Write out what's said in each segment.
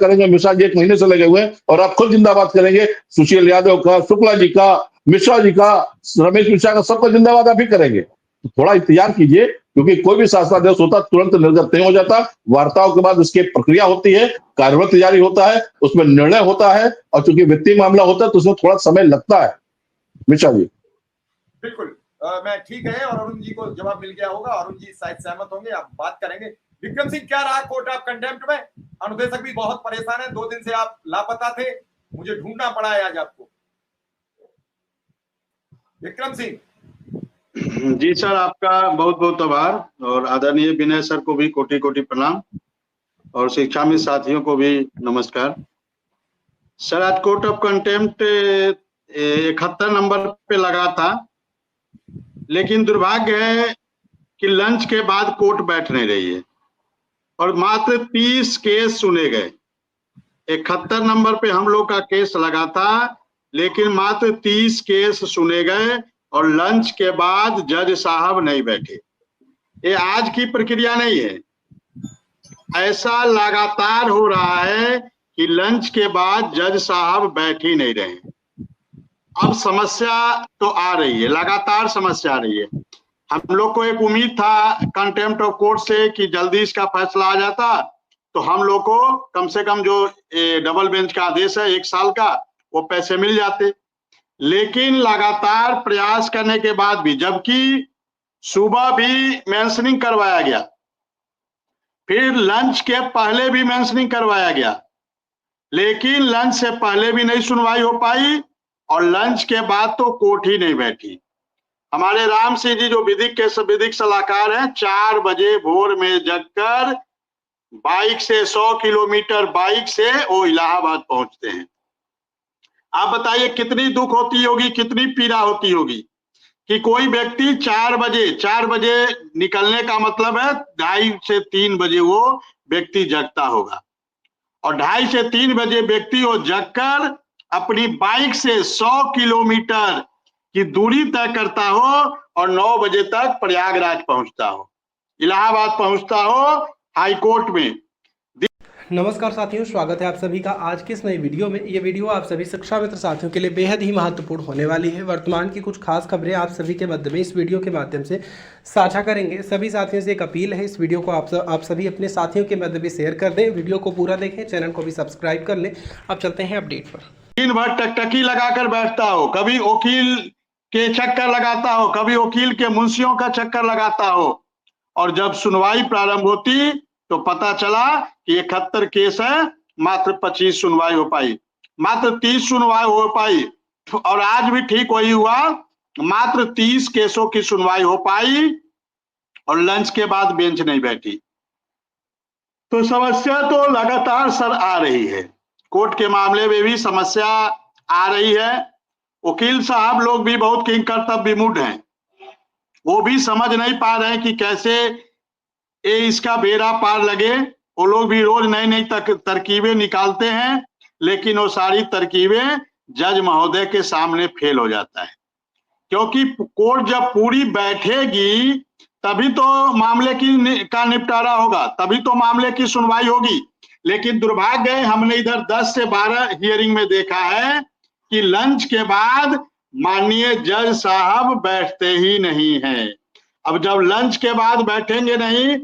करेंगे। मिश्रा जी 1 महीने से लगे हुए हैं और आप खुद जिंदाबाद करेंगे। सुशील यादव का, शुक्ला जी का, मिश्रा जी का, रमेश मिश्रा का, सबका जिंदाबाद आप ही करेंगे। तो थोड़ा इंतजार कीजिए, क्योंकि कोई भी शासनादेश होता तुरंत निर्गत नहीं हो जाता। वार्ताओं के बाद उसकी प्रक्रिया होती है, कार्यवाही जारी होता है, उसमें निर्णय होता है, और चूंकि वित्तीय मामला होता है तो उसमें थोड़ा समय लगता है। मिश्रा जी बिल्कुल, मैं ठीक है। और अरुण जी को जवाब मिल गया होगा, अरुण जी शायद सहमत होंगे, आप बात करेंगे। विक्रम सिंह, क्या रहा कोर्ट ऑफ कंटेम्प्ट में? अनुदेशक भी बहुत परेशान है, 2 दिन से आप लापता थे, मुझे ढूंढना पड़ा है आज आपको। विक्रम सिंह जी सर, आपका बहुत बहुत आभार, और आदरणीय विनय सर को भी कोटि कोटि प्रणाम, और शिक्षा में साथियों को भी नमस्कार। सर, आज कोर्ट ऑफ कंटेम्प्ट 71 नंबर पे लगा था, लेकिन दुर्भाग्य है कि लंच के बाद कोर्ट बैठ नहीं रही है और मात्र 30 केस सुने गए। 71 नंबर पे हम लोग का केस लगा था, लेकिन मात्र 30 केस सुने गए और लंच के बाद जज साहब नहीं बैठे। ये आज की प्रक्रिया नहीं है, ऐसा लगातार हो रहा है कि लंच के बाद जज साहब बैठ ही नहीं रहे। अब समस्या तो आ रही है, लगातार समस्या आ रही है। हम लोग को एक उम्मीद था कंटेम्प्ट ऑफ कोर्ट से कि जल्दी इसका फैसला आ जाता, तो हम लोग को कम से कम जो डबल बेंच का आदेश है 1 साल का, वो पैसे मिल जाते। लेकिन लगातार प्रयास करने के बाद भी, जबकि सुबह भी मेंशनिंग करवाया गया, फिर लंच के पहले भी मेंशनिंग करवाया गया, लेकिन लंच से पहले भी नहीं सुनवाई हो पाई और लंच के बाद तो कोर्ट ही नहीं बैठी। हमारे राम सिंह जी जो विधिक सलाहकार हैं, 4 बजे भोर में जगकर बाइक से 100 किलोमीटर बाइक से वो इलाहाबाद पहुंचते हैं। आप बताइए कितनी दुख होती होगी, कितनी पीड़ा होती होगी कि कोई व्यक्ति 4 बजे निकलने का मतलब है 2:30 से 3 बजे वो व्यक्ति जगता होगा, और 2:30 से 3 बजे व्यक्ति वो जगकर अपनी बाइक से 100 किलोमीटर की दूरी तय करता हो और 9 बजे तक प्रयागराज पहुंचता हो, इलाहाबाद पहुंचता हो हाई कोर्ट में। नमस्कार साथियों, स्वागत है आप सभी का आज की इस नई वीडियो में। ये वीडियो आप सभी शिक्षा मित्र साथियों के लिए बेहद ही महत्वपूर्ण होने वाली है। वर्तमान की कुछ खास खबरें आप सभी के मध्य में इस वीडियो के माध्यम से साझा करेंगे। सभी साथियों से एक अपील है, इस वीडियो को आप सभी अपने साथियों के मध्य में शेयर कर दें, वीडियो को पूरा देखें, चैनल को भी सब्सक्राइब कर लें। अब चलते हैं अपडेट पर। दिन भर टकटकी लगाकर बैठता हो, कभी वकील के चक्कर लगाता हो, कभी वकील के मुंशियों का चक्कर लगाता हो, और जब सुनवाई प्रारंभ होती तो पता चला कि 71 केस है, मात्र 25 सुनवाई हो पाई, मात्र 30 सुनवाई हो पाई, और आज भी ठीक वही हुआ, मात्र 30 केसों की सुनवाई हो पाई और लंच के बाद बेंच नहीं बैठी। तो समस्या तो लगातार सर आ रही है, कोर्ट के मामले में भी समस्या आ रही है। वकील साहब लोग भी बहुत किंकर्तव्य विमूढ़ हैं, वो भी समझ नहीं पा रहे हैं कि कैसे इसका बेड़ा पार लगे। वो लोग भी रोज नई नई तरकीबें निकालते हैं, लेकिन वो सारी तरकीबें जज महोदय के सामने फेल हो जाता है, क्योंकि कोर्ट जब पूरी बैठेगी तभी तो मामले का निपटारा होगा, तभी तो मामले की सुनवाई होगी। लेकिन दुर्भाग्य है, हमने इधर 10 से 12 हियरिंग में देखा है कि लंच के बाद माननीय जज साहब बैठते ही नहीं हैं। अब जब लंच के बाद बैठेंगे नहीं,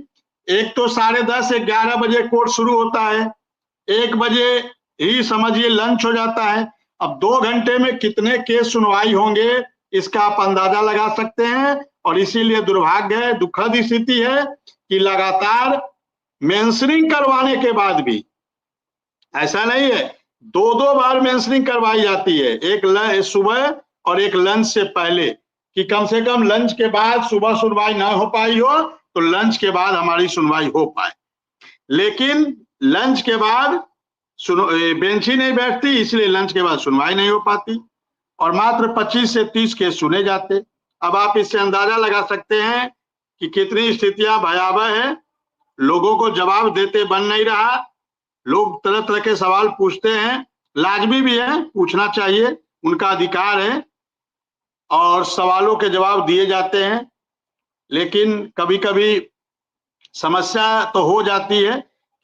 एक तो 10:30 से 11 बजे कोर्ट शुरू होता है, 1 बजे ही समझिए लंच हो जाता है। अब 2 घंटे में कितने केस सुनवाई होंगे इसका आप अंदाजा लगा सकते हैं। और इसीलिए दुर्भाग्य है, दुखद स्थिति है कि लगातार मेंशनिंग करवाने के बाद भी, ऐसा नहीं है, 2-2 बार मेंशनिंग करवाई जाती है, एक सुबह और एक लंच से पहले, कि कम से कम लंच के बाद सुबह सुनवाई ना हो पाई हो तो लंच के बाद हमारी सुनवाई हो पाए। लेकिन लंच के बाद बेंच ही नहीं बैठती, इसलिए लंच के बाद सुनवाई नहीं हो पाती और मात्र 25 से 30 केस सुने जाते। अब आप इससे अंदाजा लगा सकते हैं कि कितनी स्थितियां भयावह है। लोगों को जवाब देते बन नहीं रहा, लोग तरह तरह के सवाल पूछते हैं, लाजमी भी है, पूछना चाहिए, उनका अधिकार है, और सवालों के जवाब दिए जाते हैं। लेकिन कभी कभी समस्या तो हो जाती है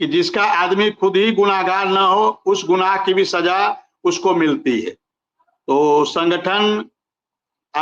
कि जिसका आदमी खुद ही गुनाहगार न हो, उस गुनाह की भी सजा उसको मिलती है। तो संगठन